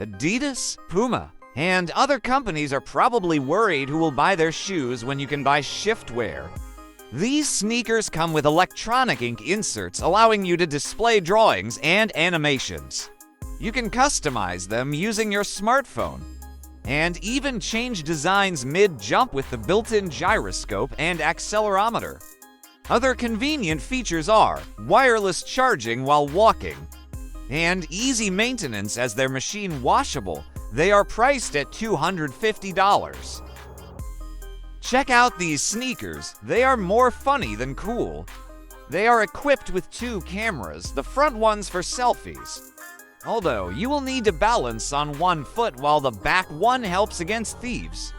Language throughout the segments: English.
Adidas, Puma, and other companies are probably worried who will buy their shoes when you can buy shiftwear. These sneakers come with electronic ink inserts allowing you to display drawings and animations. You can customize them using your smartphone, and even change designs mid-jump with the built-in gyroscope and accelerometer. Other convenient features are wireless charging while walking, and easy maintenance as they're machine washable. They are priced at $250. Check out these sneakers. They are more funny than cool. They are equipped with 2 cameras, the front one's for selfies. Although you will need to balance on one foot while the back one helps against thieves.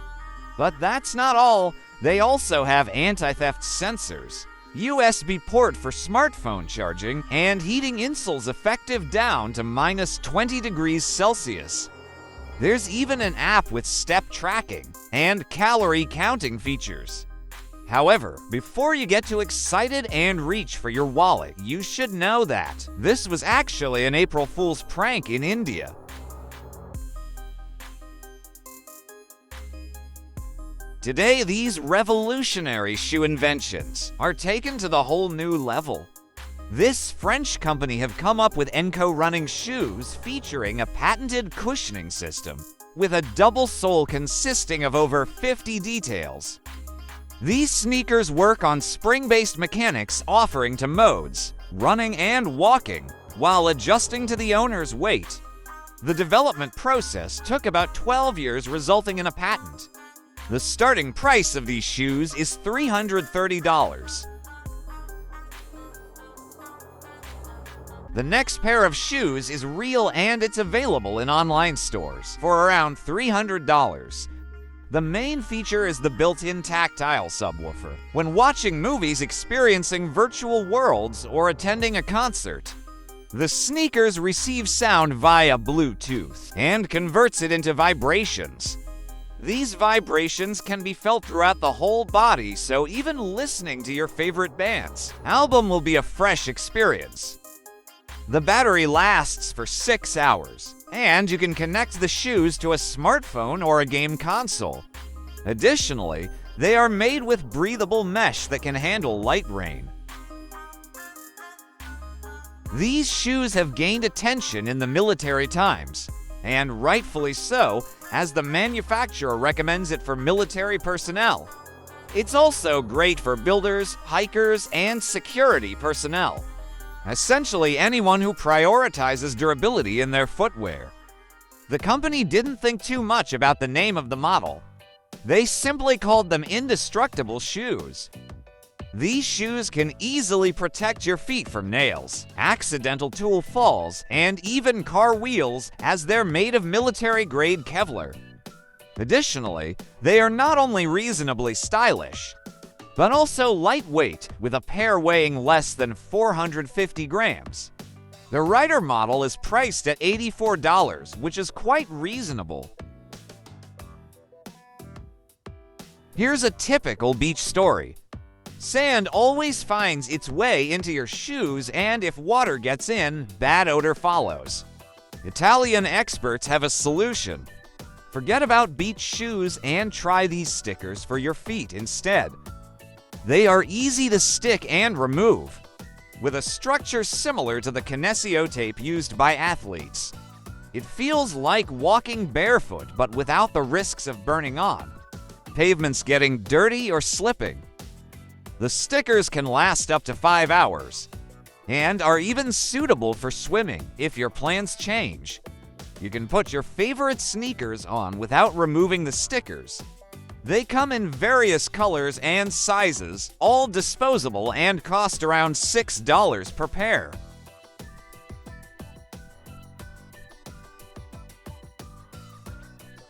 But that's not all. They also have anti-theft sensors, USB port for smartphone charging, and heating insoles effective down to -20 degrees Celsius. There's even an app with step tracking and calorie counting features. However, before you get too excited and reach for your wallet, you should know that this was actually an April Fool's prank in India. Today, these revolutionary shoe inventions are taken to the whole new level. This French company have come up with Enco running shoes featuring a patented cushioning system with a double sole consisting of over 50 details. These sneakers work on spring-based mechanics offering to modes, running and walking, while adjusting to the owner's weight. The development process took about 12 years, resulting in a patent. The starting price of these shoes is $330. The next pair of shoes is real and it's available in online stores for around $300. The main feature is the built-in tactile subwoofer. When watching movies, experiencing virtual worlds, or attending a concert, the sneakers receive sound via Bluetooth and converts it into vibrations. These vibrations can be felt throughout the whole body, so even listening to your favorite band's album will be a fresh experience. The battery lasts for 6 hours, and you can connect the shoes to a smartphone or a game console. Additionally, they are made with breathable mesh that can handle light rain. These shoes have gained attention in the military times, and rightfully so, as the manufacturer recommends it for military personnel. It's also great for builders, hikers, and security personnel. Essentially anyone who prioritizes durability in their footwear. The company didn't think too much about the name of the model. They simply called them indestructible shoes. These shoes can easily protect your feet from nails, accidental tool falls, and even car wheels, as they're made of military-grade Kevlar. Additionally, they are not only reasonably stylish, but also lightweight, with a pair weighing less than 450 grams. The Rider model is priced at $84, which is quite reasonable. Here's a typical beach story. Sand always finds its way into your shoes, and if water gets in, bad odor follows. Italian experts have a solution. Forget about beach shoes and try these stickers for your feet instead. They are easy to stick and remove, with a structure similar to the kinesio tape used by athletes. It feels like walking barefoot, but without the risks of burning on, pavements getting dirty, or slipping. The stickers can last up to 5 hours, and are even suitable for swimming if your plans change. You can put your favorite sneakers on without removing the stickers. They come in various colors and sizes, all disposable, and cost around $6 per pair.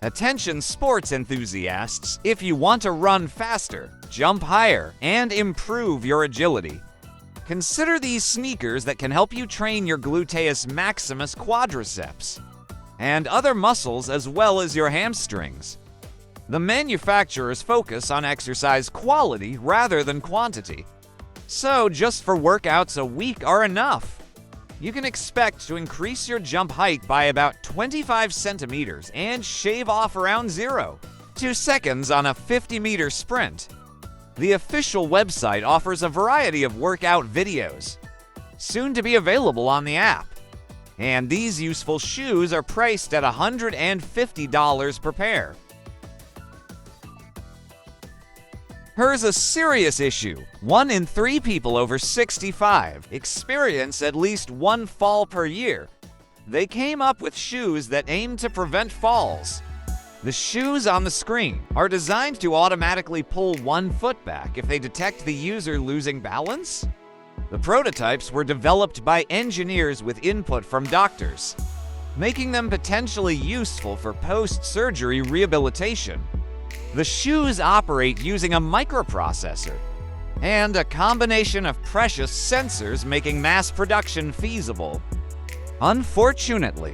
Attention sports enthusiasts, if you want to run faster, jump higher, and improve your agility, consider these sneakers that can help you train your gluteus maximus quadriceps and other muscles as well as your hamstrings. The manufacturers focus on exercise quality rather than quantity, so just 4 workouts a week are enough. You can expect to increase your jump height by about 25 centimeters and shave off around 0.2 seconds on a 50-meter sprint. The official website offers a variety of workout videos, soon to be available on the app. And these useful shoes are priced at $150 per pair. Here's a serious issue. 1 in 3 people over 65 experience at least one fall per year. They came up with shoes that aim to prevent falls. The shoes on the screen are designed to automatically pull one foot back if they detect the user losing balance. The prototypes were developed by engineers with input from doctors, making them potentially useful for post-surgery rehabilitation. The shoes operate using a microprocessor and a combination of precious sensors, making mass production feasible. Unfortunately,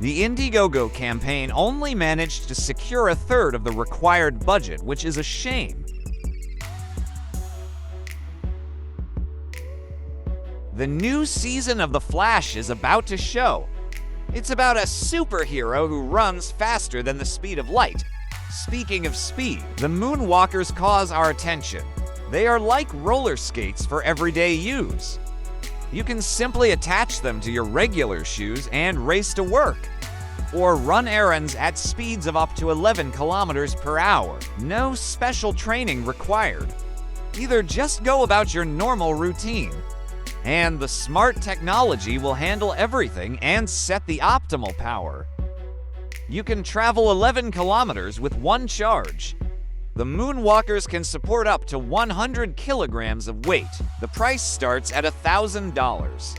the Indiegogo campaign only managed to secure a third of the required budget, which is a shame. The new season of The Flash is about to show. It's about a superhero who runs faster than the speed of light. Speaking of speed, the Moonwalkers cause our attention. They are like roller skates for everyday use. You can simply attach them to your regular shoes and race to work, or run errands at speeds of up to 11 kilometers per hour. No special training required. Either just go about your normal routine, and the smart technology will handle everything and set the optimal power. You can travel 11 kilometers with one charge. The Moonwalkers can support up to 100 kilograms of weight. The price starts at $1,000.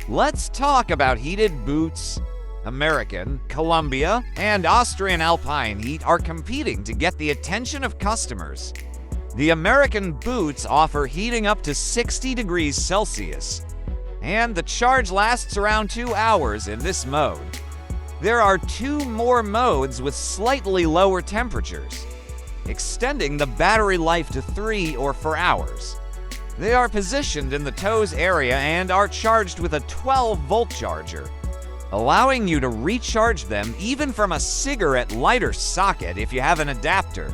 Let's talk about heated boots. American, Columbia, and Austrian Alpine Heat are competing to get the attention of customers. The American boots offer heating up to 60 degrees Celsius, and the charge lasts around 2 hours in this mode. There are 2 more modes with slightly lower temperatures, extending the battery life to 3 or 4 hours. They are positioned in the toes area and are charged with a 12-volt charger, allowing you to recharge them even from a cigarette lighter socket if you have an adapter.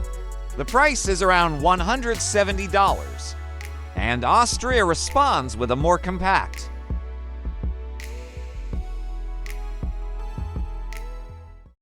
The price is around $170, and Austria responds with a more compact,